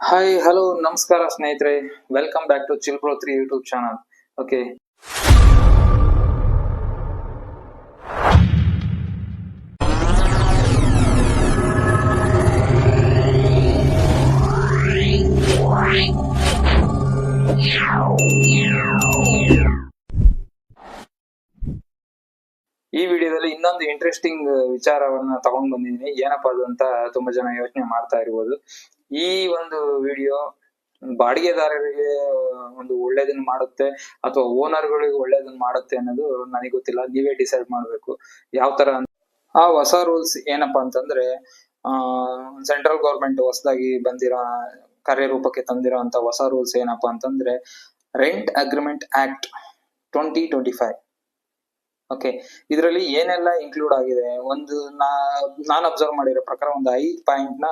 Hi hello ನಮಸ್ಕಾರ ಸ್ನೇಹಿತರೆ, welcome back to chill bro 3 YouTube channel. Okay, ಈ ವಿಡಿಯೋದಲ್ಲಿ ಇನ್ನೊಂದು ಇಂಟ್ರೆಸ್ಟಿಂಗ್ ವಿಚಾರವನ್ನ ತಗೊಂಡ್ ಬಂದಿದ್ದೀನಿ. ಏನಪ್ಪಾ ಅದು ಅಂತ ತುಂಬಾ ಜನ ಯೋಚನೆ ಮಾಡ್ತಾ ಇರ್ಬೋದು. ಈ ಒಂದು ವಿಡಿಯೋ ಬಾಡಿಗೆದಾರರಿಗೆ ಒಂದು ಒಳ್ಳೇದನ್ನ ಮಾಡುತ್ತೆ ಅಥವಾ ಓನರ್ಗಳಿಗೆ ಒಳ್ಳೇದನ್ನ ಮಾಡುತ್ತೆ ಅನ್ನೋದು ನನಗೆ ಗೊತ್ತಿಲ್ಲ. ನೀವೇ ಡಿಸೈಡ್ ಮಾಡ್ಬೇಕು ಯಾವ ತರ. ಆ ಹೊಸ ರೂಲ್ಸ್ ಏನಪ್ಪಾ ಅಂತಂದ್ರೆ, ಸೆಂಟ್ರಲ್ ಗೌರ್ಮೆಂಟ್ ಹೊಸದಾಗಿ ಬಂದಿರೋ ಕಾರ್ಯರೂಪಕ್ಕೆ ತಂದಿರೋ ಹೊಸ ರೂಲ್ಸ್ ಏನಪ್ಪಾ ಅಂತಂದ್ರೆ, ರೆಂಟ್ ಅಗ್ರಿಮೆಂಟ್ ಆಕ್ಟ್ 2025. ಓಕೆ, ಇದರಲ್ಲಿ ಏನೆಲ್ಲ ಇನ್ಕ್ಲೂಡ್ ಆಗಿದೆ, ನಾನು ಅಬ್ಸರ್ವ್ ಮಾಡಿರೋ ಪ್ರಕಾರ ಒಂದು 5 ಪಾಯಿಂಟ್ ನ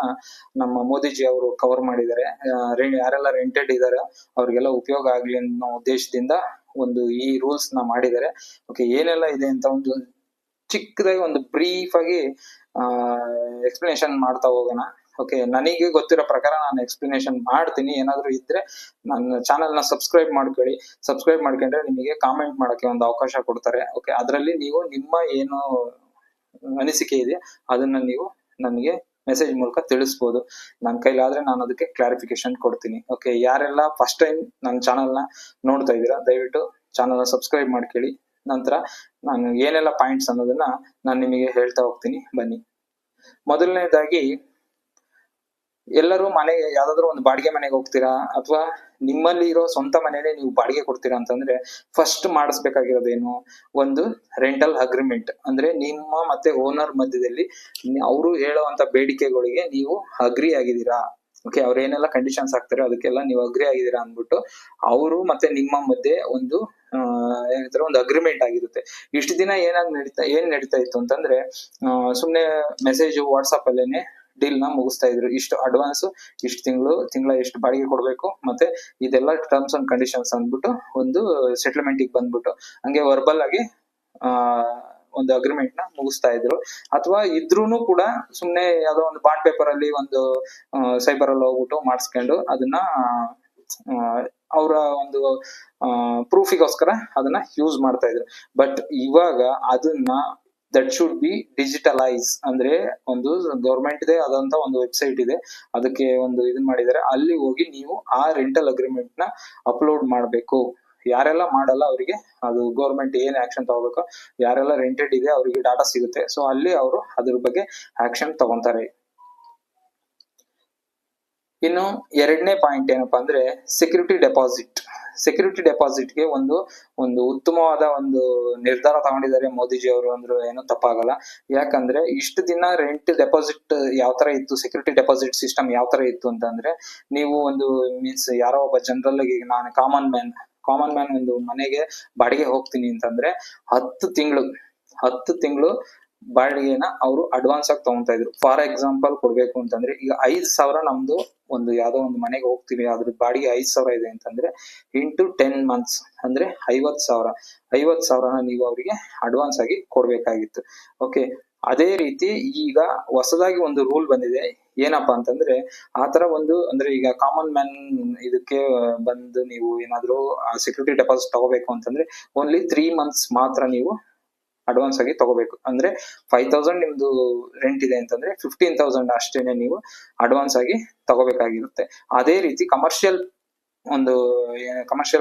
ನಮ್ಮ ಮೋದಿಜಿ ಅವರು ಕವರ್ ಮಾಡಿದ್ದಾರೆ. ಯಾರೆಲ್ಲ ರೆಂಟೆಡ್ ಇದಾರೆ ಅವ್ರಿಗೆಲ್ಲ ಉಪಯೋಗ ಆಗ್ಲಿ ಅನ್ನೋ ಉದ್ದೇಶದಿಂದ ಈ ರೂಲ್ಸ್ ನ ಮಾಡಿದ್ದಾರೆ. ಓಕೆ, ಏನೆಲ್ಲ ಇದೆ ಅಂತ ಒಂದು ಚಿಕ್ಕದಾಗಿ ಒಂದು ಬ್ರೀಫ್ ಆಗಿ ಎಕ್ಸ್ಪ್ಲನೇಷನ್ ಮಾಡ್ತಾ ಹೋಗೋಣ. ಓಕೆ, ನನಗೆ ಗೊತ್ತಿರೋ ಪ್ರಕಾರ ನಾನು ಎಕ್ಸ್ಪ್ಲನೇಷನ್ ಮಾಡ್ತೀನಿ. ಏನಾದ್ರು ಇದ್ರೆ ನನ್ನ ಚಾನಲ್ ನ ಸಬ್ಸ್ಕ್ರೈಬ್ ಮಾಡ್ಕೊಳ್ಳಿ. ಸಬ್ಸ್ಕ್ರೈಬ್ ಮಾಡ್ಕೊಂಡ್ರೆ ನಿಮಗೆ ಕಾಮೆಂಟ್ ಮಾಡಕ್ಕೆ ಒಂದು ಅವಕಾಶ ಕೊಡ್ತಾರೆ. ಓಕೆ, ಅದರಲ್ಲಿ ನೀವು ನಿಮ್ಮ ಏನು ಅನಿಸಿಕೆ ಇದೆ ಅದನ್ನ ನೀವು ನನಗೆ ಮೆಸೇಜ್ ಮೂಲಕ ತಿಳಿಸ್ಬೋದು. ನನ್ನ ಕೈಲಾದ್ರೆ ನಾನು ಅದಕ್ಕೆ ಕ್ಲಾರಿಫಿಕೇಶನ್ ಕೊಡ್ತೀನಿ. ಓಕೆ, ಯಾರೆಲ್ಲ ಫಸ್ಟ್ ಟೈಮ್ ನನ್ನ ಚಾನಲ್ ನ ನೋಡ್ತಾ ಇದ್ದೀರಾ ದಯವಿಟ್ಟು ಚಾನಲ್ ನ ಸಬ್ಸ್ಕ್ರೈಬ್ ಮಾಡ್ಕೊಳ್ಳಿ. ನಂತರ ನಾನು ಏನೆಲ್ಲ ಪಾಯಿಂಟ್ಸ್ ಅನ್ನೋದನ್ನ ನಾನು ನಿಮಗೆ ಹೇಳ್ತಾ ಹೋಗ್ತೀನಿ, ಬನ್ನಿ. ಮೊದಲನೇದಾಗಿ, ಎಲ್ಲರೂ ಮನೆಗೆ ಯಾವ್ದಾದ್ರು ಒಂದು ಬಾಡಿಗೆ ಮನೆಗೆ ಹೋಗ್ತೀರಾ ಅಥವಾ ನಿಮ್ಮಲ್ಲಿ ಇರೋ ಸ್ವಂತ ಮನೆನೇ ನೀವು ಬಾಡಿಗೆ ಕೊಡ್ತೀರಾ ಅಂತಂದ್ರೆ, ಫಸ್ಟ್ ಮಾಡಿಸ್ಬೇಕಾಗಿರೋದೇನು, ಒಂದು ರೆಂಟಲ್ ಅಗ್ರಿಮೆಂಟ್. ಅಂದ್ರೆ ನಿಮ್ಮ ಮತ್ತೆ ಓನರ್ ಮಧ್ಯದಲ್ಲಿ ಅವರು ಹೇಳುವಂತ ಬೇಡಿಕೆಗಳಿಗೆ ನೀವು ಅಗ್ರಿ ಆಗಿದ್ದೀರಾ. ಓಕೆ, ಅವ್ರು ಏನೆಲ್ಲ ಕಂಡೀಷನ್ಸ್ ಹಾಕ್ತಾರೆ ಅದಕ್ಕೆಲ್ಲ ನೀವು ಅಗ್ರಿ ಆಗಿದ್ದೀರಾ ಅಂದ್ಬಿಟ್ಟು ಅವರು ಮತ್ತೆ ನಿಮ್ಮ ಮಧ್ಯೆ ಒಂದು ಅಗ್ರಿಮೆಂಟ್ ಆಗಿರುತ್ತೆ. ಇಷ್ಟು ದಿನ ಏನ್ ನಡೀತಾ ಇತ್ತು ಅಂತಂದ್ರೆ, ಸುಮ್ನೆ ಮೆಸೇಜ್ ವಾಟ್ಸ್ಆಪ್ ಅಲ್ಲೇನೆ ಡೀಲ್ ನ ಮುಗಿಸ್ತಾ ಇದ್ರು. ಇಷ್ಟು ಅಡ್ವಾನ್ಸ್, ಇಷ್ಟು ತಿಂಗಳ ಎಷ್ಟು ಬಾಡಿಗೆ ಕೊಡ್ಬೇಕು, ಮತ್ತೆ ಇದೆಲ್ಲ ಟರ್ಮ್ಸ್ ಅಂಡ್ ಕಂಡೀಷನ್ಸ್ ಅಂದ್ಬಿಟ್ಟು ಒಂದು ಸೆಟಲ್ಮೆಂಟ್ ಬಂದ್ಬಿಟ್ಟು ಹಂಗೆ ವರ್ಬಲ್ ಆಗಿ ಒಂದು ಅಗ್ರಿಮೆಂಟ್ ನ ಮುಗಿಸ್ತಾ ಇದ್ರು. ಅಥವಾ ಇದ್ರೂನು ಕೂಡ ಸುಮ್ನೆ ಯಾವ್ದೋ ಒಂದು ಬಾಂಡ್ ಪೇಪರ್ ಅಲ್ಲಿ ಒಂದು ಸೈಬರ್ ಅಲ್ಲಿ ಹೋಗ್ಬಿಟ್ಟು ಮಾಡಿಸ್ಕೊಂಡು ಅದನ್ನ ಅವರ ಒಂದು ಪ್ರೂಫಿಗೋಸ್ಕರ ಅದನ್ನ ಯೂಸ್ ಮಾಡ್ತಾ ಇದ್ರು. ಬಟ್ ಇವಾಗ ಅದನ್ನ ದಟ್ ಶುಡ್ ಬಿ ಡಿಜಿಟಲೈಸ್. ಅಂದ್ರೆ ಒಂದು ಗೌರ್ಮೆಂಟ್ ದೇ ಆದಂತ ಒಂದು ವೆಬ್ಸೈಟ್ ಇದೆ, ಅದಕ್ಕೆ ಒಂದು ಇದನ್ ಮಾಡಿದ್ದಾರೆ. ಅಲ್ಲಿ ಹೋಗಿ ನೀವು ಆ ರೆಂಟಲ್ ಅಗ್ರಿಮೆಂಟ್ ನ ಅಪ್ಲೋಡ್ ಮಾಡ್ಬೇಕು. ಯಾರೆಲ್ಲ ಮಾಡಲ್ಲ ಅವರಿಗೆ ಅದು ಗೌರ್ಮೆಂಟ್ ಏನ್ ಆಕ್ಷನ್ ತಗೋಬೇಕು, ಯಾರೆಲ್ಲ ರೆಂಟೆಡ್ ಇದೆ ಅವರಿಗೆ ಡಾಟಾ ಸಿಗುತ್ತೆ. ಸೊ ಅಲ್ಲಿ ಅವರು ಅದ್ರ ಬಗ್ಗೆ ಆಕ್ಷನ್ ತಗೊಂತಾರೆ. ಇನ್ನು ಎರಡನೇ ಪಾಯಿಂಟ್ ಏನಪ್ಪಾ ಅಂದ್ರೆ, ಸೆಕ್ಯೂರಿಟಿ ಡೆಪಾಸಿಟ್. ಸೆಕ್ಯೂರಿಟಿ ಡೆಪಾಸಿಟ್ ಗೆ ಒಂದು ಉತ್ತಮವಾದ ಒಂದು ನಿರ್ಧಾರ ತಗೊಂಡಿದ್ದಾರೆ ಮೋದಿಜಿ ಅವರು ಅಂದ್ರೆ ಏನೂ ತಪ್ಪಾಗಲ್ಲ. ಯಾಕಂದ್ರೆ ಇಷ್ಟು ದಿನ ರೆಂಟ್ ಡೆಪಾಸಿಟ್ ಯಾವ ತರ ಇತ್ತು, ಸೆಕ್ಯೂರಿಟಿ ಡೆಪಾಸಿಟ್ ಸಿಸ್ಟಮ್ ಯಾವ ತರ ಇತ್ತು ಅಂತಂದ್ರೆ, ನೀವು ಮೀನ್ಸ್ ಯಾರೋ ಒಬ್ಬ ಜನರಲ್ ಆಗಿ, ನಾನು ಕಾಮನ್ ಮ್ಯಾನ್ ಒಂದು ಮನೆಗೆ ಬಾಡಿಗೆ ಹೋಗ್ತೀನಿ ಅಂತಂದ್ರೆ 10 ತಿಂಗಳು ಬಾಡಿಗೆನ ಅವರು ಅಡ್ವಾನ್ಸ್ ಆಗಿ ತಗೊಂತಾ ಇದ್ರು. ಫಾರ್ ಎಕ್ಸಾಂಪಲ್ ಕೊಡ್ಬೇಕು ಅಂತಂದ್ರೆ, ಈಗ 5,000 ನಮ್ದು ಯಾವ್ದೋ ಒಂದು ಮನೆಗೆ ಹೋಗ್ತೀವಿ, ಅದ್ರ ಬಾಡಿಗೆ 5,000 ಇದೆ ಅಂತಂದ್ರೆ ಇಂಟು 10 months ಅಂದ್ರೆ 50,000 ನೀವು ಅವರಿಗೆ ಅಡ್ವಾನ್ಸ್ ಆಗಿ ಕೊಡ್ಬೇಕಾಗಿತ್ತು. ಓಕೆ, ಅದೇ ರೀತಿ ಈಗ ಹೊಸದಾಗಿ ಒಂದು ರೂಲ್ ಬಂದಿದೆ. ಏನಪ್ಪಾ ಅಂತಂದ್ರೆ, ಆತರ ಅಂದ್ರೆ ಈಗ ಕಾಮನ್ ಮ್ಯಾನ್ ಇದಕ್ಕೆ ಬಂದು ನೀವು ಏನಾದ್ರು ಸೆಕ್ಯೂರಿಟಿ ಡೆಪಾಸಿಟ್ ತಗೋಬೇಕು ಅಂತಂದ್ರೆ ಓನ್ಲಿ 3 months ಮಾತ್ರ ನೀವು ಅಡ್ವಾನ್ಸ್ ಆಗಿ ತಗೋಬೇಕು. ಅಂದ್ರೆ 5,000 ನಿಮ್ದು ರೆಂಟ್ ಇದೆ ಅಂತಂದ್ರೆ 15,000 ಅಷ್ಟೇನೆ ನೀವು ಅಡ್ವಾನ್ಸ್ ಆಗಿ ತಗೋಬೇಕಾಗಿರುತ್ತೆ. ಅದೇ ರೀತಿ ಕಮರ್ಷಿಯಲ್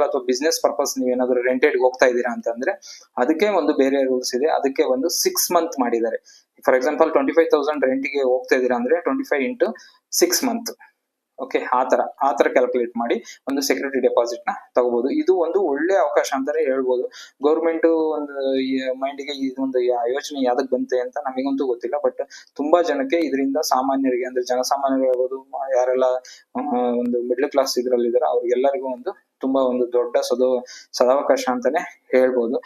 ಅಥವಾ ಬಿಸ್ನೆಸ್ ಪರ್ಪಸ್ ನೀವೇನಾದ್ರು ರೆಂಟೆಡ್ ಹೋಗ್ತಾ ಇದ್ದೀರಾ ಅಂತಂದ್ರೆ ಅದಕ್ಕೆ ಬೇರೆ ರೂಲ್ಸ್ ಇದೆ. ಅದಕ್ಕೆ 6 month ಮಾಡಿದ್ದಾರೆ. ಫಾರ್ ಎಕ್ಸಾಂಪಲ್ 25,000 ರೆಂಟಿಗೆ ಹೋಗ್ತಾ ಇದೀರಾ ಅಂದ್ರೆ 25 into 6 months. ಓಕೆ, ಆತರ ಕ್ಯಾಲ್ಕುಲೇಟ್ ಮಾಡಿ ಒಂದು ಸೆಕ್ಯೂರಿಟಿ ಡೆಪಾಸಿಟ್ ನ ತಗೋಬಹುದು. ಇದು ಒಂದು ಒಳ್ಳೆ ಅವಕಾಶ ಅಂತಾನೆ ಹೇಳ್ಬೋದು. ಗೌರ್ಮೆಂಟ್ ಮೈಂಡಿಗೆ ಇದೊಂದು ಯೋಚನೆ ಯಾವ್ದಕ್ ಬಂತೆ ಅಂತ ನಮಗಂತೂ ಗೊತ್ತಿಲ್ಲ. ಬಟ್ ತುಂಬಾ ಜನಕ್ಕೆ ಇದರಿಂದ ಸಾಮಾನ್ಯರಿಗೆ, ಅಂದ್ರೆ ಜನಸಾಮಾನ್ಯರಾಗ್ಬೋದು, ಯಾರೆಲ್ಲ ಮಿಡ್ಲ್ ಕ್ಲಾಸ್ ಇದ್ರಲ್ಲಿದ್ದಾರೆ ಅವ್ರಿಗೆಲ್ಲರಿಗೂ ತುಂಬಾ ದೊಡ್ಡ ಸದಾವಕಾಶ ಅಂತಾನೆ ಹೇಳ್ಬೋದು.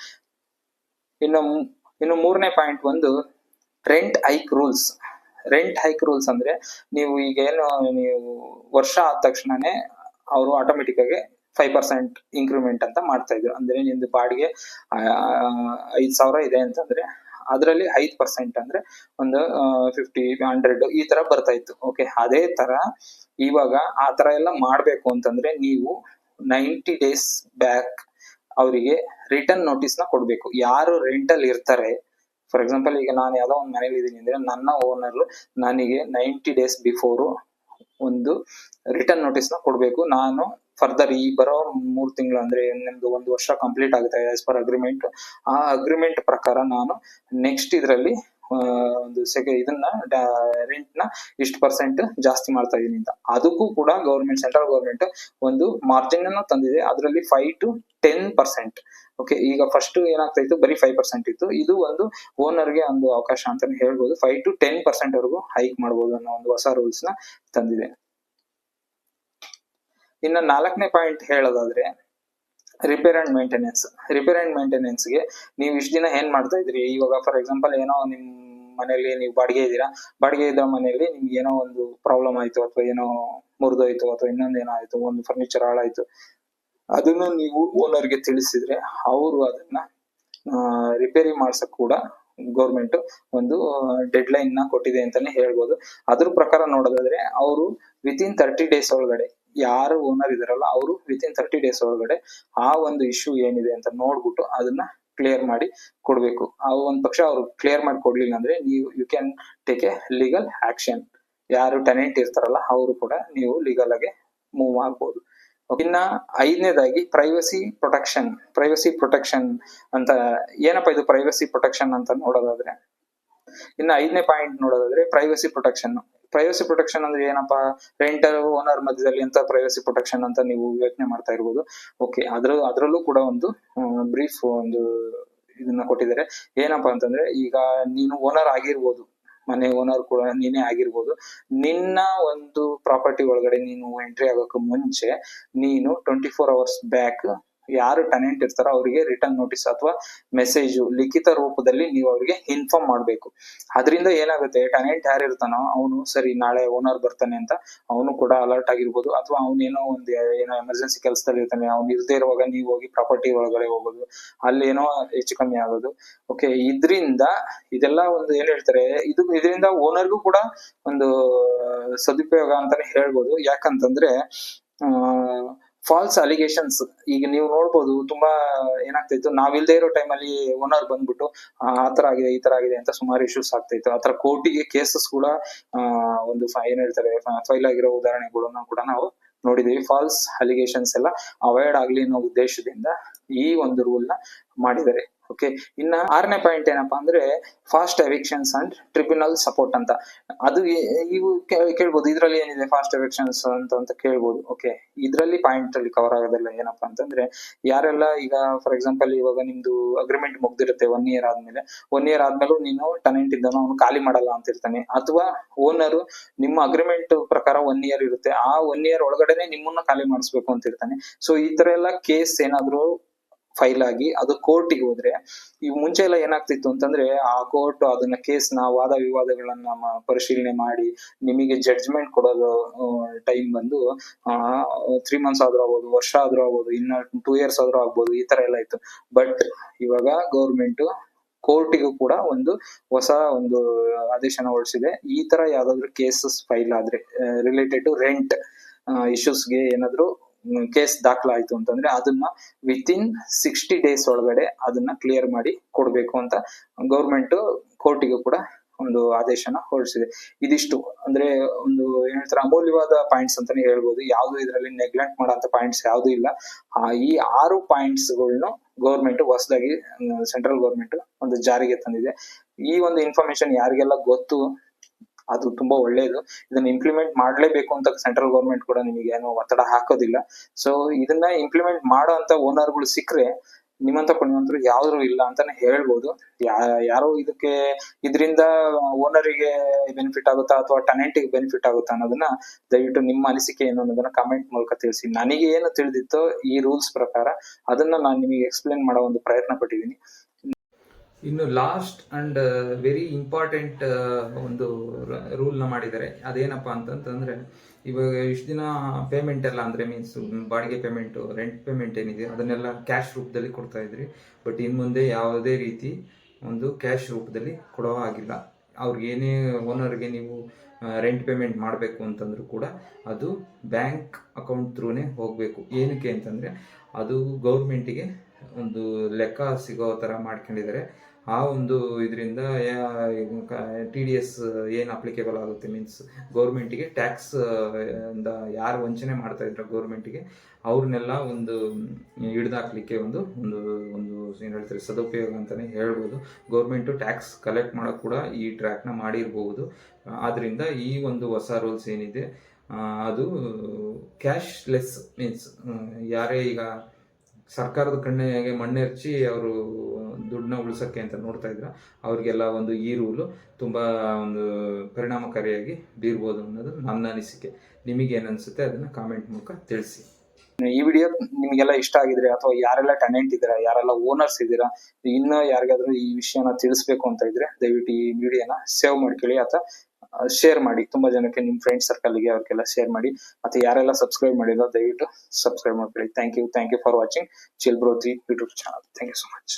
ಇನ್ನು ಮೂರನೇ ಪಾಯಿಂಟ್ ರೆಂಟ್ ಹೈಕ್ ರೂಲ್ಸ್ ಅಂದ್ರೆ, ನೀವು ನೀವು ವರ್ಷ ಆದ ತಕ್ಷಣನೇ ಅವರು ಆಟೋಮೆಟಿಕ್ ಆಗಿ 5% ಇಂಕ್ರಿಮೆಂಟ್ ಅಂತ ಮಾಡ್ತಾ ಇದ್ರು. ಅಂದ್ರೆ ನಿಮ್ದು ಬಾಡಿಗೆ 5,000 ಇದೆ ಅಂತಂದ್ರೆ ಅದರಲ್ಲಿ 5% ಅಂದ್ರೆ ಒಂದು 50 100 ಈ ತರ ಬರ್ತಾ ಇತ್ತು. ಓಕೆ, ಅದೇ ತರ ಇವಾಗ ಆ ತರ ಎಲ್ಲ ಮಾಡ್ಬೇಕು ಅಂತಂದ್ರೆ ನೀವು 90 days ಬ್ಯಾಕ್ ಅವರಿಗೆ ರಿಟರ್ನ್ ನೋಟಿಸ್ ನ ಕೊಡ್ಬೇಕು. ಯಾರು ರೆಂಟಲ್ ಇರ್ತಾರೆ, ಫಾರ್ ಎಕ್ಸಾಂಪಲ್ ಈಗ ನಾನು ಯಾವ್ದೋ ಒಂದು ಮನೇಲಿ ಇದೀನಿ ಅಂದ್ರೆ ನನ್ನ ಓನರ್ ನನಗೆ 90 days ಬಿಫೋರ್ ಒಂದು ರಿಟರ್ನ್ ನೋಟಿಸ್ ನ ಕೊಡ್ಬೇಕು. ನಾನು ಫರ್ದರ್ ಈ ಬರೋ 3 ತಿಂಗಳು ಅಂದ್ರೆ ನಿಮ್ದು 1 ವರ್ಷ ಕಂಪ್ಲೀಟ್ ಆಗುತ್ತೆ ಆಸ್ ಪರ್ ಅಗ್ರಿಮೆಂಟ್. ಆ ಅಗ್ರಿಮೆಂಟ್ ಪ್ರಕಾರ ನಾನು ನೆಕ್ಸ್ಟ್ ಇದರಲ್ಲಿ ಒಂದು ಇದನ್ನ ರೆಂಟ್ ನ ಇಷ್ಟು ಪರ್ಸೆಂಟ್ ಜಾಸ್ತಿ ಮಾಡ್ತಾ ಇದೀನಿ ಅಂತ. ಅದಕ್ಕೂ ಕೂಡ ಸೆಂಟ್ರಲ್ ಗೌರ್ಮೆಂಟ್ ಒಂದು ಮಾರ್ಜಿನ್ ಅನ್ನು ತಂದಿದೆ, ಅದರಲ್ಲಿ 5 to 10%. ಓಕೆ, ಈಗ ಫಸ್ಟ್ ಏನಾಗ್ತಾ ಇತ್ತು, ಬರೀ 5% ಇತ್ತು. ಇದು ಒಂದು ಓನರ್ಗೆ ಒಂದು ಅವಕಾಶ ಅಂತಾನೆ ಹೇಳ್ಬೋದು. 5 to 10% ವರೆಗೂ ಹೈಕ್ ಮಾಡಬಹುದು ಅನ್ನೋ ಒಂದು ಹೊಸ ರೂಲ್ಸ್ ನ ತಂದಿದೆ. ಇನ್ನ 4ನೇ ಪಾಯಿಂಟ್ ಹೇಳೋದಾದ್ರೆ ರಿಪೇರ್ ಅಂಡ್ ಮೇಂಟೆನೆನ್ಸ್ ಗೆ ನೀವು ಇಷ್ಟ ದಿನ ಏನ್ ಮಾಡ್ತಾ ಇದ್ರಿ, ಇವಾಗ ಫಾರ್ ಎಕ್ಸಾಂಪಲ್ ಏನೋ ನಿಮ್ ಮನೆಯಲ್ಲಿ ನೀವು ಬಾಡಿಗೆ ಇದ್ದೀರಾ, ಬಾಡಿಗೆ ಇದ್ದ ಮನೆಯಲ್ಲಿ ನಿಮ್ಗೆ ಏನೋ ಒಂದು ಪ್ರಾಬ್ಲಮ್ ಆಯ್ತು, ಅಥವಾ ಏನೋ ಮುರಿದೋಯ್ತು, ಅಥವಾ ಇನ್ನೊಂದೇನೋ ಆಯ್ತು, ಒಂದು ಫರ್ನಿಚರ್ ಹಾಳಾಯ್ತು, ಅದನ್ನು ನೀವು ಓನರ್ಗೆ ತಿಳಿಸಿದ್ರೆ ಅವರು ಅದನ್ನ ರಿಪೇರಿ ಮಾಡ್ಸಕ್ ಕೂಡ ಗೌರ್ಮೆಂಟ್ ಒಂದು ಡೆಡ್ ಲೈನ್ ನ ಕೊಟ್ಟಿದೆ ಅಂತಾನೆ ಹೇಳ್ಬೋದು. ಅದ್ರ ಪ್ರಕಾರ ನೋಡೋದಾದ್ರೆ ಅವರು ವಿತಿನ್ 30 days ಒಳಗಡೆ, ಯಾರು ಓನರ್ ಇದಾರಲ್ಲ ಅವರು ವಿತಿನ್ 30 days ಒಳಗಡೆ ಆ ಒಂದು ಇಶ್ಯೂ ಏನಿದೆ ಅಂತ ನೋಡ್ಬಿಟ್ಟು ಅದನ್ನ ಕ್ಲಿಯರ್ ಮಾಡಿ ಕೊಡ್ಬೇಕು. ಆ ಒಂದ್ ಪಕ್ಷ ಅವ್ರು ಕ್ಲಿಯರ್ ಮಾಡಿ ಕೊಡ್ಲಿಲ್ಲ ಅಂದ್ರೆ you can take a legal action. ಯಾರು ಟೆನೆಂಟ್ ಇರ್ತಾರಲ್ಲ ಅವರು ಕೂಡ ನೀವು ಲೀಗಲ್ ಆಗಿ ಮೂವ್ ಆಗ್ಬೋದು. ಇನ್ನ 5ನೇದಾಗಿ ಪ್ರೈವಸಿ ಪ್ರೊಟೆಕ್ಷನ್ ಅಂತ. ಏನಪ್ಪಾ ಇದು ಪ್ರೈವಸಿ ಪ್ರೊಟೆಕ್ಷನ್ ಅಂತ ನೋಡೋದಾದ್ರೆ, ಇನ್ನ 5ನೇ ಪಾಯಿಂಟ್ ನೋಡೋದಾದ್ರೆ ಪ್ರೈವಸಿ ಪ್ರೊಟೆಕ್ಷನ್ ಅಂದ್ರೆ ಏನಪ್ಪಾ, ರೆಂಟರ್ ಓನರ್ ಮಧ್ಯದಲ್ಲಿ ಅಂತ ಪ್ರೈವಸಿ ಪ್ರೊಟೆಕ್ಷನ್ ಅಂತ ನೀವು ಯೋಚನೆ ಮಾಡ್ತಾ ಇರ್ಬೋದು. ಓಕೆ, ಅದ್ರಲ್ಲೂ ಕೂಡ ಒಂದು ಬ್ರೀಫ್ ಒಂದು ಇದನ್ನ ಕೊಟ್ಟಿದ್ದಾರೆ. ಏನಪ್ಪಾ ಅಂತಂದ್ರೆ, ಈಗ ನೀನು ಓನರ್ ಆಗಿರ್ಬೋದು, ಮನೆ ಓನರ್ ಕೂಡ ನೀನೇ ಆಗಿರ್ಬೋದು, ನಿನ್ನ ಒಂದು ಪ್ರಾಪರ್ಟಿ ಒಳಗಡೆ ನೀನು ಎಂಟ್ರಿ ಆಗೋಕೆ ಮುಂಚೆ ನೀನು 24 hours ಬ್ಯಾಕ್ ಯಾರು ಟೆನೆಂಟ್ ಇರ್ತಾರೋ ಅವರಿಗೆ ರಿಟರ್ನ್ ನೋಟಿಸ್ ಅಥವಾ ಮೆಸೇಜ್ ಲಿಖಿತ ರೂಪದಲ್ಲಿ ನೀವು ಅವರಿಗೆ ಇನ್ಫಾರ್ಮ್ ಮಾಡ್ಬೇಕು. ಅದರಿಂದ ಏನಾಗುತ್ತೆ, ಟೆನೆಂಟ್ ಯಾರು ಇರ್ತಾನೋ ಅವನು ಸರಿ ನಾಳೆ ಓನರ್ ಬರ್ತಾನೆ ಅಂತ ಅವನು ಕೂಡ ಅಲರ್ಟ್ ಆಗಿರ್ಬೋದು, ಅಥವಾ ಅವನೇನೋ ಒಂದು ಏನೋ ಎಮರ್ಜೆನ್ಸಿ ಕೆಲಸದಲ್ಲಿ ಇರ್ತಾನೆ, ಅವ್ನು ಇರ್ದೇ ಇರುವಾಗ ನೀವು ಹೋಗಿ ಪ್ರಾಪರ್ಟಿ ಒಳಗಡೆ ಹೋಗೋದು, ಅಲ್ಲಿ ಏನೋ ಹೆಚ್ಚು ಕಮ್ಮಿ ಆಗೋದು. ಓಕೆ, ಇದೆಲ್ಲ ಒಂದು ಏನ್ ಹೇಳ್ತಾರೆ, ಇದರಿಂದ ಓನರ್ಗೂ ಕೂಡ ಒಂದು ಸದುಪಯೋಗ ಅಂತಾನೆ ಹೇಳ್ಬೋದು. ಯಾಕಂತಂದ್ರೆ ಫಾಲ್ಸ್ ಅಲಿಗೇಷನ್ಸ್ ಈಗ ನೀವು ನೋಡ್ಬೋದು, ತುಂಬಾ ಏನಾಗ್ತಾ ಇತ್ತು, ನಾವಿಲ್ದೇ ಇರೋ ಟೈಮಲ್ಲಿ ಓನರ್ ಬಂದ್ಬಿಟ್ಟು ಆತರ ಆಗಿದೆ ಈ ತರ ಆಗಿದೆ ಅಂತ ಸುಮಾರು ಇಶ್ಯೂಸ್ ಆಗ್ತಾ ಇತ್ತು. ಆತರ ಕೋರ್ಟಿಗೆ ಕೇಸಸ್ ಕೂಡ ಒಂದು ಏನ್ ಹೇಳ್ತಾರೆ ಫೈಲ್ ಆಗಿರೋ ಉದಾಹರಣೆಗಳನ್ನ ಕೂಡ ನಾವು ನೋಡಿದೀವಿ. ಫಾಲ್ಸ್ ಅಲಿಗೇಷನ್ಸ್ ಎಲ್ಲ ಅವಾಯ್ಡ್ ಆಗ್ಲಿ ಅನ್ನೋ ಉದ್ದೇಶದಿಂದ ಈ ಒಂದು ರೂಲ್ ನ ಮಾಡಿದ್ದಾರೆ. ಓಕೆ, ಇನ್ನ 6ನೇ ಪಾಯಿಂಟ್ ಏನಪ್ಪಾ ಅಂದ್ರೆ ಫಾಸ್ಟ್ ಎವಿಕ್ಷನ್ಸ್ ಅಂಡ್ ಟ್ರಿಬ್ಯುನಲ್ ಸಪೋರ್ಟ್ ಅಂತ. ಅದು ಇವು ಕೇಳ್ಬೋದು, ಇದ್ರಲ್ಲಿ ಏನಿದೆ ಫಾಸ್ಟ್ ಎವಿಕ್ಷನ್ಸ್ ಅಂತ ಕೇಳ್ಬೋದು. ಓಕೆ, ಇದ್ರಲ್ಲಿ ಪಾಯಿಂಟ್ ಅಲ್ಲಿ ಕವರ್ ಆಗೋದಿಲ್ಲ. ಏನಪ್ಪಾ ಅಂತಂದ್ರೆ, ಯಾರೆಲ್ಲ ಈಗ ಫಾರ್ ಎಕ್ಸಾಂಪಲ್ ಇವಾಗ ನಿಮ್ದು ಅಗ್ರಿಮೆಂಟ್ ಮುಗ್ದಿರುತ್ತೆ 1 year ಆದ್ಮೇಲೆ, 1 year ಆದ್ಮೇಲೂ ನೀನು ಟೆನೆಂಟ್ ಇದ್ದಾನೋ ಅವನು ಖಾಲಿ ಮಾಡಲ್ಲ ಅಂತ ಇರ್ತಾನೆ, ಅಥವಾ ಓನರ್ ನಿಮ್ಮ ಅಗ್ರಿಮೆಂಟ್ ಪ್ರಕಾರ 1 year ಇರುತ್ತೆ, ಆ 1 year ಒಳಗಡೆನೆ ನಿಮ್ಮನ್ನ ಖಾಲಿ ಮಾಡಿಸ್ಬೇಕು ಅಂತ ಇರ್ತಾನೆ. ಸೊ ಈ ತರ ಎಲ್ಲ ಕೇಸ್ ಏನಾದ್ರು ಫೈಲ್ ಆಗಿ ಅದು ಕೋರ್ಟಿಗೆ ಹೋದ್ರೆ, ಈ ಮುಂಚೆ ಎಲ್ಲ ಏನಾಗ್ತಿತ್ತು ಅಂತಂದ್ರೆ ಆ ಕೋರ್ಟ್ ಅದನ್ನ ಕೇಸ್ನ ವಾದ ವಿವಾದಗಳನ್ನ ಪರಿಶೀಲನೆ ಮಾಡಿ ನಿಮಗೆ ಜಡ್ಜ್ಮೆಂಟ್ ಕೊಡೋದು ಟೈಮ್ ಬಂದು 3 months ಆದ್ರೂ ಆಗ್ಬೋದು, ವರ್ಷ ಆದ್ರೂ ಆಗ್ಬೋದು, ಇನ್ನ 2 years ಆದ್ರೂ ಆಗ್ಬೋದು, ಈ ತರ ಎಲ್ಲ ಇತ್ತು. ಬಟ್ ಇವಾಗ ಗೌರ್ಮೆಂಟ್ ಕೋರ್ಟಿಗೂ ಕೂಡ ಒಂದು ಹೊಸ ಒಂದು ಆದೇಶನ ಹೊರಡಿಸಿದೆ. ಈ ತರ ಯಾವ್ದಾದ್ರು ಕೇಸಸ್ ಫೈಲ್ ಆದ್ರೆ ರಿಲೇಟೆಡ್ ಟು ರೆಂಟ್ ಇಶ್ಯೂಸ್ಗೆ ಏನಾದ್ರು ಕೇಸ್ ದಾಖಲಾಯ್ತು ಅಂತಂದ್ರೆ ಅದನ್ನ ವಿತಿನ್ 60 days ಒಳಗಡೆ ಅದನ್ನ ಕ್ಲಿಯರ್ ಮಾಡಿ ಕೊಡ್ಬೇಕು ಅಂತ ಗೌರ್ಮೆಂಟ್ ಕೋರ್ಟಿಗೂ ಕೂಡ ಒಂದು ಆದೇಶನ ಹೊರಡಿಸಿದೆ. ಇದಿಷ್ಟು ಅಂದ್ರೆ ಒಂದು ಏನ್ ಹೇಳ್ತಾರೆ ಅಮೂಲ್ಯವಾದ ಪಾಯಿಂಟ್ಸ್ ಅಂತಾನೆ ಹೇಳ್ಬೋದು. ಯಾವ್ದು ಇದರಲ್ಲಿ ನೆಗ್ಲೆಕ್ಟ್ ಮಾಡೋಂತ ಪಾಯಿಂಟ್ಸ್ ಯಾವ್ದು ಇಲ್ಲ. ಈ 6 ಪಾಯಿಂಟ್ಸ್ ಗಳನ್ನ ಗೌರ್ಮೆಂಟ್ ಹೊಸದಾಗಿ ಸೆಂಟ್ರಲ್ ಗೌರ್ಮೆಂಟ್ ಒಂದು ಜಾರಿಗೆ ತಂದಿದೆ. ಈ ಒಂದು ಇನ್ಫಾರ್ಮೇಶನ್ ಯಾರಿಗೆಲ್ಲ ಗೊತ್ತು ಅದು ತುಂಬಾ ಒಳ್ಳೇದು. ಇದನ್ನ ಇಂಪ್ಲಿಮೆಂಟ್ ಮಾಡ್ಲೇಬೇಕು ಅಂತ ಸೆಂಟ್ರಲ್ ಗೌರ್ಮೆಂಟ್ ಕೂಡ ನಿಮಗೆ ಏನೋ ಒತ್ತಡ ಹಾಕೋದಿಲ್ಲ. ಸೊ ಇದನ್ನ ಇಂಪ್ಲಿಮೆಂಟ್ ಮಾಡೋ ಅಂತ ಓನರ್ಗಳು ಸಿಕ್ಕರೆ ನಿಮ್ಮಂತ ಪುಣ್ಯವಂತರು ಯಾವ್ದು ಇಲ್ಲ ಅಂತಾನೆ ಹೇಳ್ಬೋದು. ಯಾರೋ ಇದರಿಂದ ಓನರಿಗೆ ಬೆನಿಫಿಟ್ ಆಗುತ್ತಾ ಅಥವಾ ಟೆನೆಂಟಿಗೆ ಬೆನಿಫಿಟ್ ಆಗುತ್ತಾ ಅನ್ನೋದನ್ನ ದಯವಿಟ್ಟು ನಿಮ್ಮ ಅನಿಸಿಕೆ ಏನು ಅನ್ನೋದನ್ನ ಕಮೆಂಟ್ ಮೂಲಕ ತಿಳಿಸಿ. ನನಗೆ ಏನು ತಿಳಿದಿತ್ತೋ ಈ ರೂಲ್ಸ್ ಪ್ರಕಾರ ಅದನ್ನ ನಾನು ನಿಮಗೆ ಎಕ್ಸ್ಪ್ಲೇನ್ ಮಾಡೋ ಒಂದು ಪ್ರಯತ್ನ ಪಟ್ಟಿದ್ದೀನಿ. ಇನ್ನು ಲಾಸ್ಟ್ ಅಂಡ್ ವೆರಿ ಇಂಪಾರ್ಟೆಂಟ್ ಒಂದು ರೂಲ್ನ ಮಾಡಿದ್ದಾರೆ. ಅದೇನಪ್ಪ ಅಂತಂತಂದ್ರೆ, ಇವಾಗ ಇಷ್ಟು ದಿನ ಪೇಮೆಂಟ್ ಎಲ್ಲ ಅಂದ್ರೆ ಮೀನ್ಸ್ ಬಾಡಿಗೆ ಪೇಮೆಂಟ್, ರೆಂಟ್ ಪೇಮೆಂಟ್ ಏನಿದೆ ಅದನ್ನೆಲ್ಲ ಕ್ಯಾಶ್ ರೂಪದಲ್ಲಿ ಕೊಡ್ತಾ ಇದ್ರಿ. ಬಟ್ ಇನ್ನು ಮುಂದೆ ಯಾವುದೇ ರೀತಿ ಒಂದು ಕ್ಯಾಶ್ ರೂಪದಲ್ಲಿ ಕೊಡೋ ಹಾಗಿಲ್ಲ. ಅವ್ರಿಗೆ ಏನೇ ಓನರ್ಗೆ ನೀವು ರೆಂಟ್ ಪೇಮೆಂಟ್ ಮಾಡಬೇಕು ಅಂತಂದ್ರೂ ಕೂಡ ಅದು ಬ್ಯಾಂಕ್ ಅಕೌಂಟ್ ಥ್ರೂನೇ ಹೋಗಬೇಕು. ಏನಕ್ಕೆ ಅಂತಂದರೆ ಅದು ಗೌರ್ಮೆಂಟಿಗೆ ಒಂದು ಲೆಕ್ಕ ಸಿಗೋ ಥರ ಮಾಡ್ಕೊಂಡಿದ್ದಾರೆ. ಆ ಒಂದು ಇದರಿಂದ TDS ಏನು ಅಪ್ಲಿಕೇಬಲ್ ಆಗುತ್ತೆ, ಮೀನ್ಸ್ ಗೌರ್ಮೆಂಟಿಗೆ ಟ್ಯಾಕ್ಸ್ ಇಂದ ಯಾರು ವಂಚನೆ ಮಾಡ್ತಾ ಇದ್ರು ಗೌರ್ಮೆಂಟಿಗೆ ಅವ್ರನ್ನೆಲ್ಲ ಒಂದು ಹಿಡ್ದಾಕ್ಲಿಕ್ಕೆ ಒಂದು ಒಂದು ಒಂದು ಏನು ಹೇಳ್ತಾರೆ ಸದುಪಯೋಗ ಅಂತಲೇ ಹೇಳ್ಬೋದು. ಗೌರ್ಮೆಂಟು ಟ್ಯಾಕ್ಸ್ ಕಲೆಕ್ಟ್ ಮಾಡೋಕ್ಕೆ ಕೂಡ ಈ ಟ್ರ್ಯಾಕ್ನ ಮಾಡಿರ್ಬೋದು. ಆದ್ದರಿಂದ ಈ ಒಂದು ಹೊಸ ರೂಲ್ಸ್ ಏನಿದೆ ಅದು ಕ್ಯಾಶ್ಲೆಸ್, ಮೀನ್ಸ್ ಯಾರೇ ಈಗ ಸರ್ಕಾರದ ಕಣ್ಣಿಗೆ ಮಣ್ಣೆರ್ಚಿ ಅವರು ದುಡ್ಡನ್ನ ಉಳಿಸೋಕ್ಕೆ ಅಂತ ನೋಡ್ತಾ ಇದ್ರ ಅವ್ರಿಗೆಲ್ಲ ಒಂದು ಈ ರೂಲು ತುಂಬ ಒಂದು ಪರಿಣಾಮಕಾರಿಯಾಗಿ ಬೀರ್ಬೋದು ಅನ್ನೋದು ನನ್ನ ಅನಿಸಿಕೆ. ನಿಮಗೇನು ಅನಿಸುತ್ತೆ ಅದನ್ನು ಕಾಮೆಂಟ್ ಮೂಲಕ ತಿಳಿಸಿ. ಈ ವಿಡಿಯೋ ನಿಮಗೆಲ್ಲ ಇಷ್ಟ ಆಗಿದ್ರೆ ಅಥವಾ ಯಾರೆಲ್ಲ ಟೆನೆಂಟ್ ಇದ್ದೀರಾ, ಯಾರೆಲ್ಲ ಓನರ್ಸ್ ಇದ್ದೀರಾ, ಇನ್ನೂ ಯಾರಿಗಾದ್ರೂ ಈ ವಿಷಯನ ತಿಳಿಸ್ಬೇಕು ಅಂತ ಇದ್ರೆ ದಯವಿಟ್ಟು ಈ ವಿಡಿಯೋನ ಸೇವ್ ಮಾಡ್ಕೊಳ್ಳಿ ಅಥವಾ ಶೇರ್ ಮಾಡಿ. ತುಂಬಾ ಜನಕ್ಕೆ ನಿಮ್ಮ ಫ್ರೆಂಡ್ ಸರ್ಕಲ್ಗೆ ಅವ್ರಿಗೆಲ್ಲ ಶೇರ್ ಮಾಡಿ. ಮತ್ತೆ ಯಾರೆಲ್ಲ ಸಬ್ಸ್ಕ್ರೈಬ್ ಮಾಡಿಲ್ಲ ದಯವಿಟ್ಟು ಸಬ್ಸ್ಕ್ರೈಬ್ ಮಾಡ್ಕೊಳ್ಳಿ. Thank you for watching chill bro 3 YouTube channel. Thank you so much.